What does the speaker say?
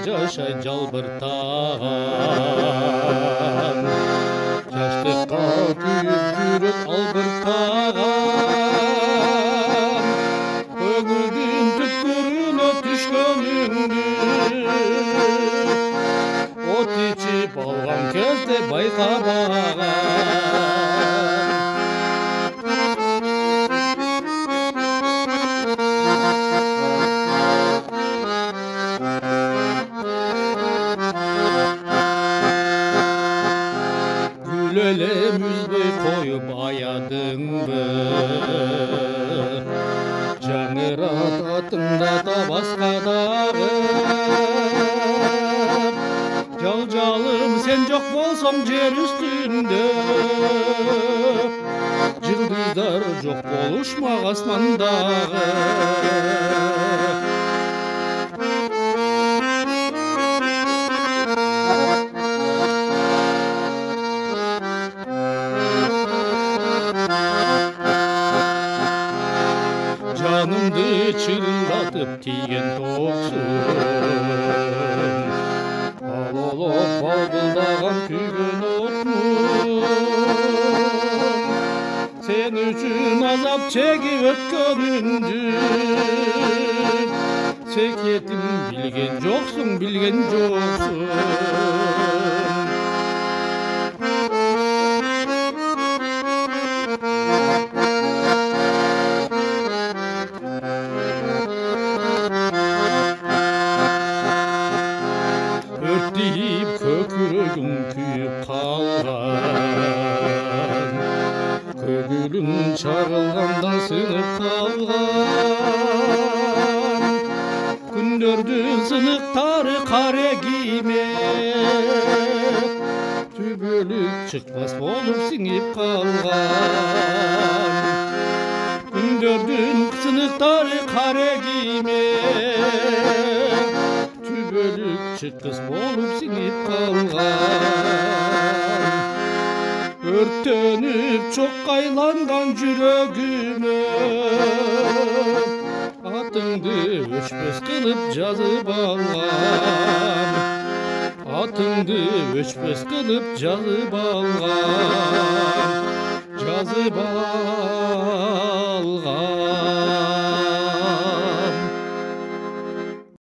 жашай жалбыртаган жаштыкка күйүп жүрөк албыртаган көңүлдүн түпкүрүнө түшкөнүңдү от ичип алган кезде байкабаган гүл элем үзбөй коюп аядыңбы жаңырат атыңдата баска дагы жалжалым сен жок болсоң жер үстүндө жылдыздар жок болушмак асмандагы жанымды чырылдатып тийген токсун алолоп балбылдаган күйгөн отмун сен үчүн азап чегип өткөнүмдү секетим билген жоксуң өрттейіп көкірегім күйіп қалған көңілім шағылғандан сынып қалған күндердің сынықтары қарегиме түбөлүк шықпас болып сіңіп қалған күндердің сынықтары қарегиме бөлүк чыккыс болуп сиңип калган өрттөнүп чокка айланган жүрөгүмө атыңды өчпөс кылып жазып алган атыңды өчпөс кылып жазып алган